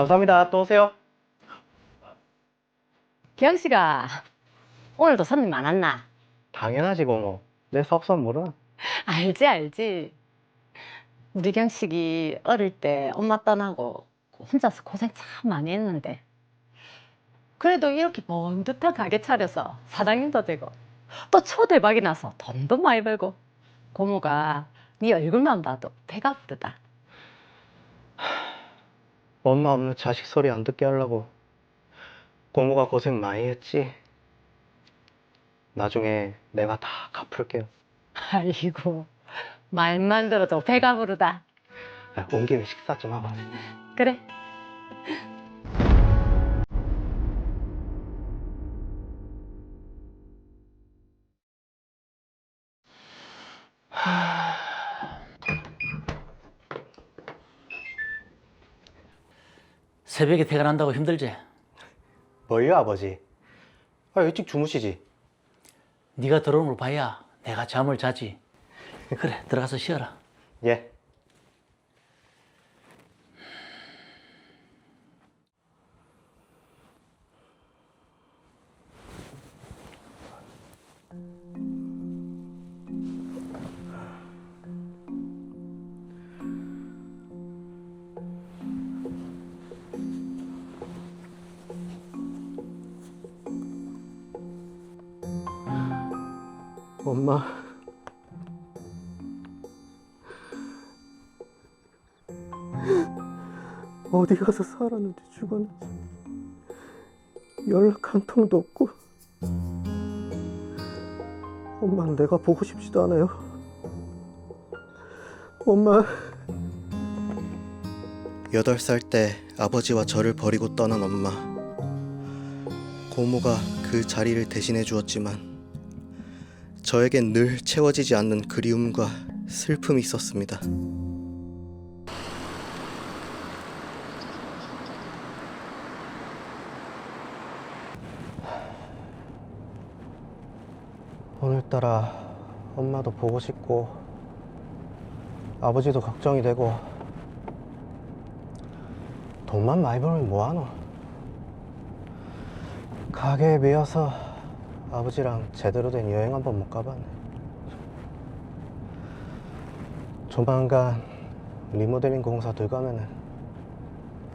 감사합니다. 또 오세요. 기영씨가 오늘도 손님 많았나? 당연하지, 고모. 내 사업선 몰라. 알지. 우리 경식이 어릴 때 엄마 떠나고 혼자서 고생 참 많이 했는데 그래도 이렇게 번듯한 가게 차려서 사장님도 되고 또 초대박이 나서 돈도 많이 벌고 고모가 네 얼굴만 봐도 배가 부르다. 엄마 없는 자식 소리 안 듣게 하려고 고모가 고생 많이 했지. 나중에 내가 다 갚을게요. 아이고 말만 들어도 배가 부르다. 야, 온 김에 식사 좀 하고. 그래. 새벽에 퇴근한다고 힘들지? 뭘요, 아버지? 일찍 주무시지. 네가 들어오는 걸 봐야 내가 잠을 자지. 그래, 들어가서 쉬어라. 예. 엄마. 어디 가서 살았는지 죽었는지 연락 한 통도 없고. 엄마는 내가 보고 싶지도 않아요. 엄마. 8살 때 아버지와 저를 버리고 떠난 엄마. 고모가 그 자리를 대신해 주었지만 저에겐 늘 채워지지 않는 그리움과 슬픔이 있었습니다. 오늘따라 엄마도 보고 싶고 아버지도 걱정이 되고 돈만 많이 벌면 뭐하노? 가게에 매여서 아버지랑 제대로 된 여행 한번 못 가봤네. 조만간 리모델링 공사 들어가면은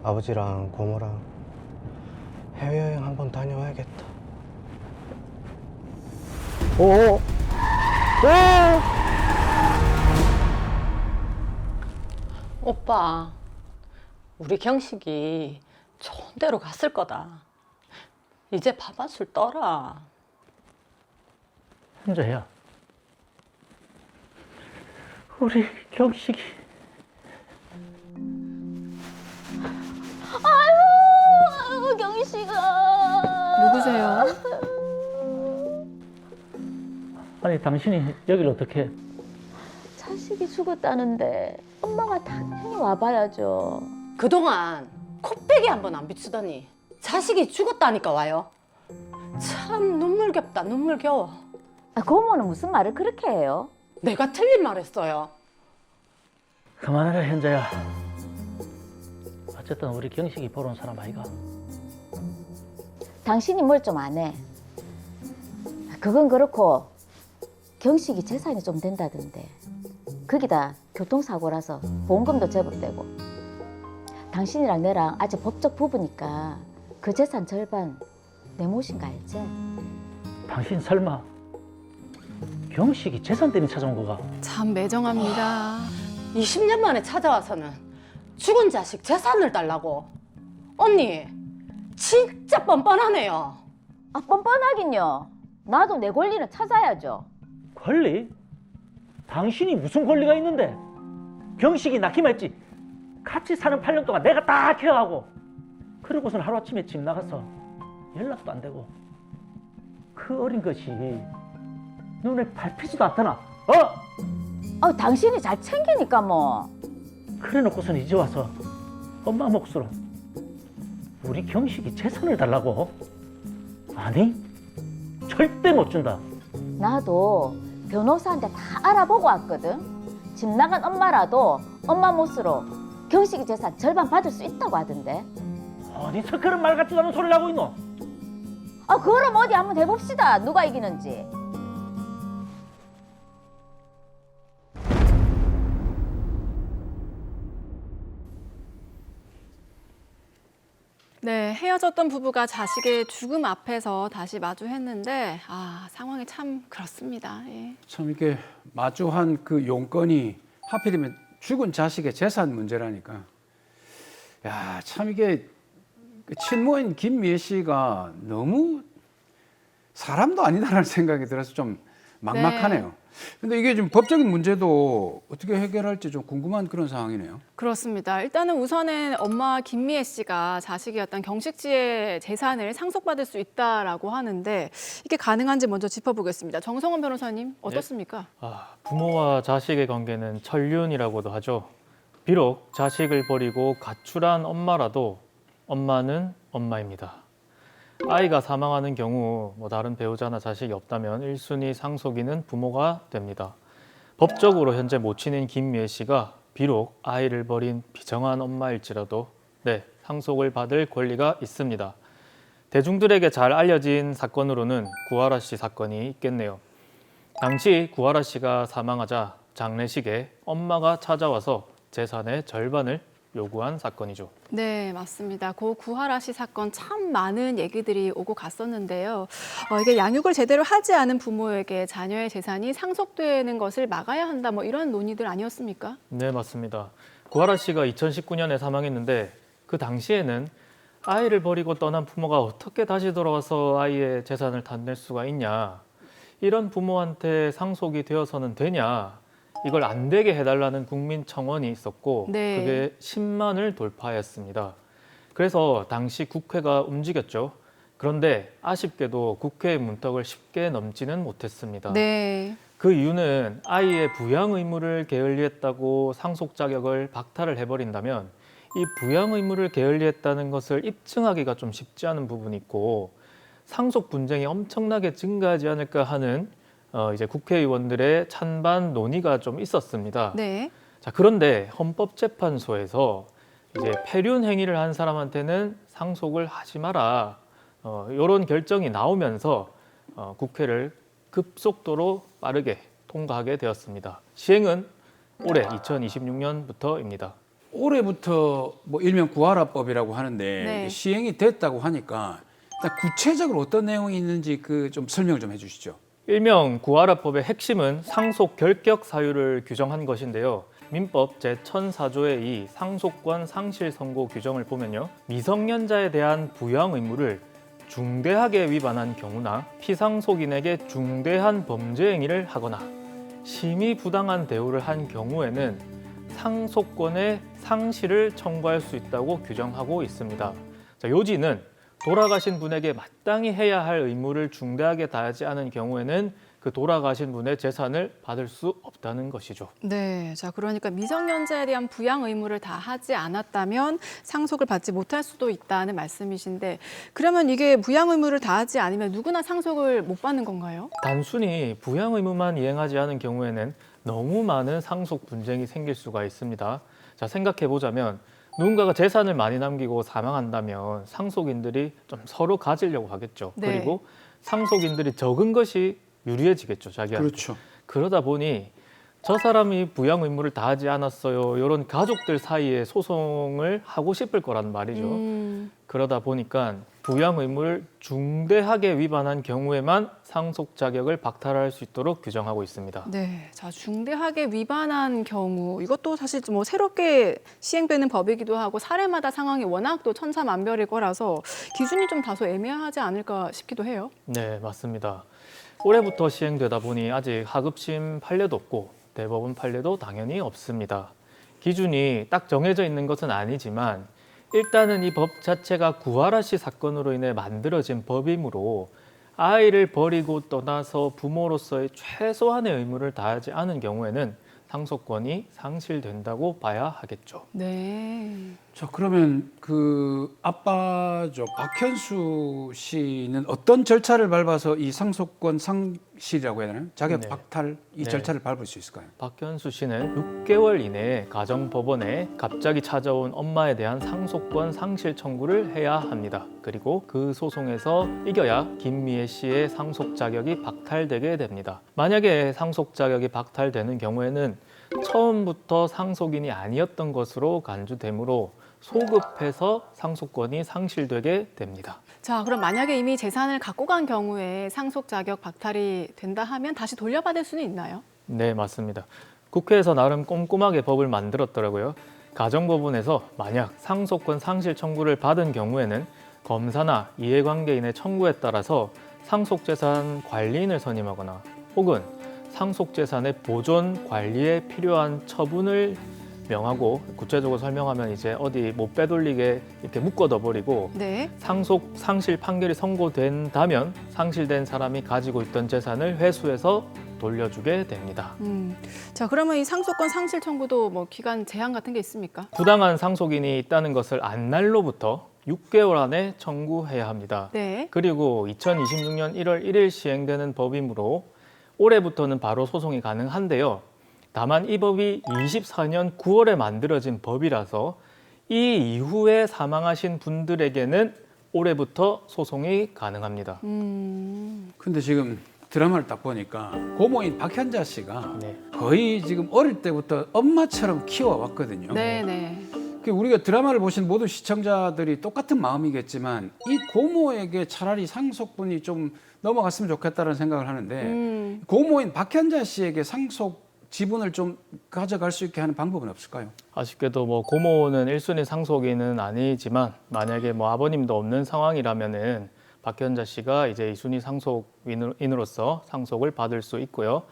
아버지랑 고모랑 해외여행 한번 다녀와야겠다. 오! 오빠, 우리 경식이 좋은 데로 갔을 거다. 이제 밥맛을 떠라. 혼자야. 우리 경식이. 아유, 경희씨가. 누구세요? 아니, 당신이 여길 어떻게? 자식이 죽었다는데 엄마가 당연히 와봐야죠. 그동안 코빼기 한 번 안 비추더니 자식이 죽었다니까 와요. 참 눈물겹다, 눈물겨워. 고모는 무슨 말을 그렇게 해요? 내가 틀린 말 했어요. 그만해라, 현자야. 어쨌든 우리 경식이 보러 온 사람 아이가. 당신이 뭘 좀 안 해. 그건 그렇고 경식이 재산이 좀 된다던데. 거기다 교통사고라서 보험금도 제법되고. 당신이랑 내랑 아직 법적 부부니까 그 재산 절반 내 몫인 거 알지? 당신 설마 경식이 재산 때문에 찾아온 거가? 참 매정합니다. 20년 만에 찾아와서는 죽은 자식 재산을 달라고. 언니, 진짜 뻔뻔하네요. 아, 뻔뻔하긴요. 나도 내 권리는 찾아야죠. 권리? 당신이 무슨 권리가 있는데? 경식이 낳기만 했지. 같이 사는 8년 동안 내가 다 케어하고 그러고선 하루아침에 집 나가서 연락도 안 되고 그 어린 것이 눈에 밟히지도 않더나. 당신이 잘 챙기니까 뭐. 그래 놓고선 이제 와서 엄마 몫으로 우리 경식이 재산을 달라고? 아니, 절대 못 준다. 나도 변호사한테 다 알아보고 왔거든. 집 나간 엄마라도 엄마 몫으로 경식이 재산 절반 받을 수 있다고 하던데. 어디 서클은 말 같지도 않은 소리를 하고 있노? 아, 그럼 어디 한번 해봅시다. 누가 이기는지. 네, 헤어졌던 부부가 자식의 죽음 앞에서 다시 마주했는데 상황이 참 그렇습니다. 예. 참 이렇게 마주한 그 용건이 하필이면 죽은 자식의 재산 문제라니까. 야, 참 이게 그 친모인 김미애 씨가 너무 사람도 아니다라는 생각이 들어서 좀 막막하네요. 근데 이게 좀 법적인 문제도 어떻게 해결할지 좀 궁금한 그런 상황이네요. 그렇습니다. 일단은 우선은 엄마 김미애 씨가 자식이었던 경식지의 재산을 상속받을 수 있다라고 하는데 이게 가능한지 먼저 짚어보겠습니다. 정성원 변호사님 어떻습니까? 부모와 자식의 관계는 천륜이라고도 하죠. 비록 자식을 버리고 가출한 엄마라도 엄마는 엄마입니다. 아이가 사망하는 경우 다른 배우자나 자식이 없다면 1순위 상속인은 부모가 됩니다. 법적으로 현재 모친인 김미애 씨가 비록 아이를 버린 비정한 엄마일지라도 상속을 받을 권리가 있습니다. 대중들에게 잘 알려진 사건으로는 구하라 씨 사건이 있겠네요. 당시 구하라 씨가 사망하자 장례식에 엄마가 찾아와서 재산의 절반을 요구한 사건이죠. 네, 맞습니다. 고 구하라 씨 사건 참 많은 얘기들이 오고 갔었는데요. 이게 양육을 제대로 하지 않은 부모에게 자녀의 재산이 상속되는 것을 막아야 한다, 이런 논의들 아니었습니까? 네, 맞습니다. 구하라 씨가 2019년에 사망했는데 그 당시에는 아이를 버리고 떠난 부모가 어떻게 다시 돌아와서 아이의 재산을 단낼 수가 있냐, 이런 부모한테 상속이 되어서는 되냐, 이걸 안 되게 해달라는 국민청원이 있었고 네. 그게 10만을 돌파했습니다. 그래서 당시 국회가 움직였죠. 그런데 아쉽게도 국회의 문턱을 쉽게 넘지는 못했습니다. 네. 그 이유는 아이의 부양 의무를 게을리했다고 상속 자격을 박탈을 해버린다면 이 부양 의무를 게을리했다는 것을 입증하기가 좀 쉽지 않은 부분이 있고 상속 분쟁이 엄청나게 증가하지 않을까 하는 이제 국회의원들의 찬반 논의가 좀 있었습니다. 네. 자, 그런데 헌법재판소에서 이제 폐륜 행위를 한 사람한테는 상속을 하지 마라, 이런 결정이 나오면서 국회를 급속도로 빠르게 통과하게 되었습니다. 시행은 올해 2026년부터입니다. 올해부터 뭐 일명 구하라법이라고 하는데 네. 이게 시행이 됐다고 하니까 일단 구체적으로 어떤 내용이 있는지 그 좀 설명 좀 해주시죠. 일명 구하라법의 핵심은 상속 결격 사유를 규정한 것인데요. 민법 제1004조의 이 상속권 상실 선고 규정을 보면요, 미성년자에 대한 부양 의무를 중대하게 위반한 경우나 피상속인에게 중대한 범죄 행위를 하거나 심히 부당한 대우를 한 경우에는 상속권의 상실을 청구할 수 있다고 규정하고 있습니다. 자, 요지는 돌아가신 분에게 마땅히 해야 할 의무를 중대하게 다하지 않은 경우에는 그 돌아가신 분의 재산을 받을 수 없다는 것이죠. 네. 자, 그러니까 미성년자에 대한 부양 의무를 다 하지 않았다면 상속을 받지 못할 수도 있다는 말씀이신데, 그러면 이게 부양 의무를 다 하지 않으면 누구나 상속을 못 받는 건가요? 단순히 부양 의무만 이행하지 않은 경우에는 너무 많은 상속 분쟁이 생길 수가 있습니다. 자, 생각해 보자면 누군가가 재산을 많이 남기고 사망한다면 상속인들이 좀 서로 가지려고 하겠죠. 네. 그리고 상속인들이 적은 것이 유리해지겠죠, 자기한테. 그렇죠. 그러다 보니 저 사람이 부양 의무를 다하지 않았어요, 이런 가족들 사이에 소송을 하고 싶을 거란 말이죠. 그러다 보니까 부양 의무를 중대하게 위반한 경우에만 상속 자격을 박탈할 수 있도록 규정하고 있습니다. 네. 자, 중대하게 위반한 경우, 이것도 사실 새롭게 시행되는 법이기도 하고 사례마다 상황이 워낙 또 천차만별일 거라서 기준이 좀 다소 애매하지 않을까 싶기도 해요. 네, 맞습니다. 올해부터 시행되다 보니 아직 하급심 판례도 없고 대법원 판례도 당연히 없습니다. 기준이 딱 정해져 있는 것은 아니지만 일단은 이 법 자체가 구하라 씨 사건으로 인해 만들어진 법이므로 아이를 버리고 떠나서 부모로서의 최소한의 의무를 다하지 않은 경우에는 상속권이 상실된다고 봐야 하겠죠. 네. 자, 그러면 그 아빠죠. 박현수 씨는 어떤 절차를 밟아서 이 상속권 상실이라고 해야 되나요? 자격 네. 박탈 이 네. 절차를 밟을 수 있을까요? 박현수 씨는 6개월 이내에 가정법원에 갑자기 찾아온 엄마에 대한 상속권 상실 청구를 해야 합니다. 그리고 그 소송에서 이겨야 김미애 씨의 상속 자격이 박탈되게 됩니다. 만약에 상속 자격이 박탈되는 경우에는 처음부터 상속인이 아니었던 것으로 간주되므로 소급해서 상속권이 상실되게 됩니다. 자, 그럼 만약에 이미 재산을 갖고 간 경우에 상속 자격 박탈이 된다 하면 다시 돌려받을 수는 있나요? 네, 맞습니다. 국회에서 나름 꼼꼼하게 법을 만들었더라고요. 가정법원에서 만약 상속권 상실 청구를 받은 경우에는 검사나 이해관계인의 청구에 따라서 상속재산 관리인을 선임하거나 혹은 상속재산의 보존 관리에 필요한 처분을 명하고 구체적으로 설명하면 이제 어디 못 빼돌리게 이렇게 묶어둬 버리고 네. 상속 상실 판결이 선고된다면 상실된 사람이 가지고 있던 재산을 회수해서 돌려주게 됩니다. 자, 그러면 이 상속권 상실 청구도 뭐 기간 제한 같은 게 있습니까? 부당한 상속인이 있다는 것을 안 날로부터 6개월 안에 청구해야 합니다. 네. 그리고 2026년 1월 1일 시행되는 법이므로 올해부터는 바로 소송이 가능한데요. 다만 이 법이 24년 9월에 만들어진 법이라서 이 이후에 사망하신 분들에게는 올해부터 소송이 가능합니다. 근데 지금 드라마를 딱 보니까 고모인 박현자 씨가 네. 거의 지금 어릴 때부터 엄마처럼 키워왔거든요. 네, 네. 우리가 드라마를 보신 모든 시청자들이 똑같은 마음이겠지만 이 고모에게 차라리 상속분이 좀 넘어갔으면 좋겠다는 생각을 하는데 고모인 박현자 씨에게 상속 지분을 좀 가져갈 수 있게 하는 방법은 없을까요? 아쉽게도 뭐 고모는 1순위 상속인은 아니지만 만약에 뭐 아버님도 없는 상황이라면은 박현자 씨가 이제 2순위 상속인으로서 상속을 받을 수 있고요.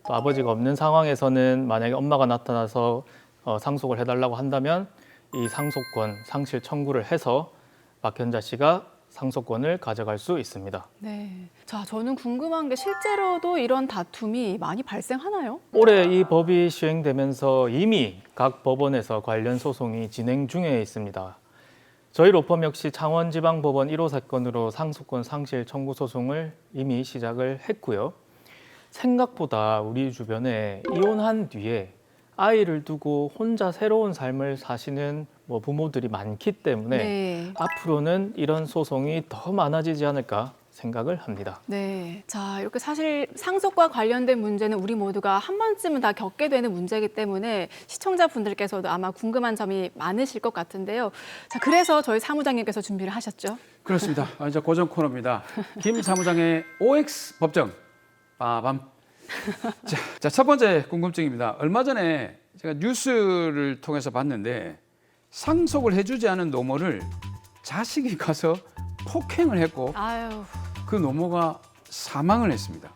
또 아버지가 없는 상황에서는 만약에 엄마가 나타나서 상속을 해달라고 한다면 이 상속권 상실 청구를 해서 박현자 씨가 상속권을 가져갈 수 있습니다. 네. 자, 저는 궁금한 게 실제로도 이런 다툼이 많이 발생하나요? 올해 이 법이 시행되면서 이미 각 법원에서 관련 소송이 진행 중에 있습니다. 저희 로펌 역시 창원지방법원 1호 사건으로 상속권 상실 청구 소송을 이미 시작을 했고요. 생각보다 우리 주변에 이혼한 뒤에 아이를 두고 혼자 새로운 삶을 사시는 뭐 부모들이 많기 때문에 네. 앞으로는 이런 소송이 더 많아지지 않을까 생각을 합니다. 네. 자, 이렇게 사실 상속과 관련된 문제는 우리 모두가 한 번쯤은 다 겪게 되는 문제이기 때문에 시청자분들께서도 아마 궁금한 점이 많으실 것 같은데요. 자, 그래서 저희 사무장님께서 준비를 하셨죠. 그렇습니다. 이제 고정 코너입니다. 김 사무장의 OX 법정. 빠밤. 자, 첫 번째 궁금증입니다. 얼마 전에 제가 뉴스를 통해서 봤는데 상속을 해주지 않은 노모를 자식이 가서 폭행을 했고 아유. 네. 그 노모가 사망을 했습니다.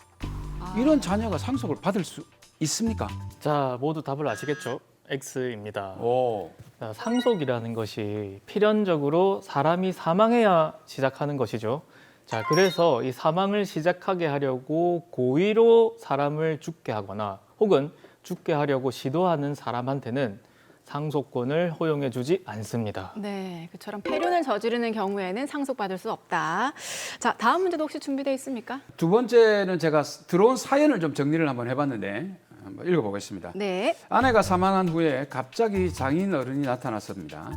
이런 자녀가 상속을 받을 수 있습니까? 자, 모두 답을 아시겠죠? X입니다. 오. 자, 상속이라는 것이 필연적으로 사람이 사망해야 시작하는 것이죠. 자, 그래서 이 사망을 시작하게 하려고 고의로 사람을 죽게 하거나 혹은 죽게 하려고 시도하는 사람한테는 상속권을 허용해 주지 않습니다. 네, 그처럼 폐륜을 저지르는 경우에는 상속받을 수 없다. 자, 다음 문제도 혹시 준비되어 있습니까? 두 번째는 제가 들어온 사연을 좀 정리를 한번 해봤는데 한번 읽어보겠습니다. 네. 아내가 사망한 후에 갑자기 장인 어른이 나타났습니다.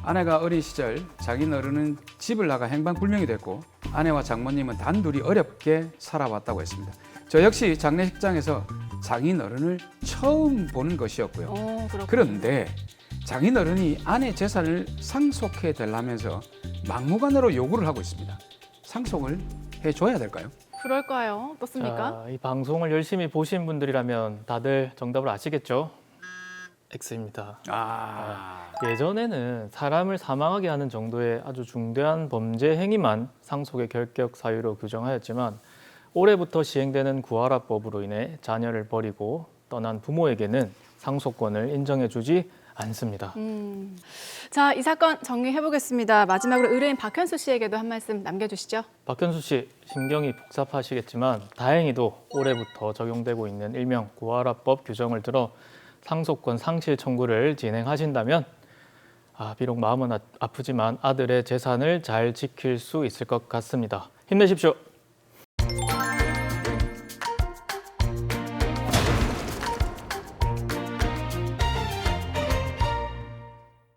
아내가 어린 시절 장인 어른은 집을 나가 행방불명이 됐고 아내와 장모님은 단둘이 어렵게 살아왔다고 했습니다. 저 역시 장례식장에서 장인 어른을 처음 보는 것이었고요. 그렇군요. 그런데 장인 어른이 아내 재산을 상속해 달라면서 막무가내로 요구를 하고 있습니다. 상속을 해줘야 될까요? 그럴까요? 어떻습니까? 자, 이 방송을 열심히 보신 분들이라면 다들 정답을 아시겠죠? X입니다. 예전에는 사람을 사망하게 하는 정도의 아주 중대한 범죄 행위만 상속의 결격 사유로 규정하였지만 올해부터 시행되는 구하라법으로 인해 자녀를 버리고 떠난 부모에게는 상속권을 인정해주지 않습니다. 자, 이 사건 정리해보겠습니다. 마지막으로 의뢰인 박현수 씨에게도 한 말씀 남겨주시죠. 박현수 씨, 신경이 복잡하시겠지만 다행히도 올해부터 적용되고 있는 일명 구하라법 규정을 들어 상속권 상실 청구를 진행하신다면 비록 마음은 아프지만 아들의 재산을 잘 지킬 수 있을 것 같습니다. 힘내십시오.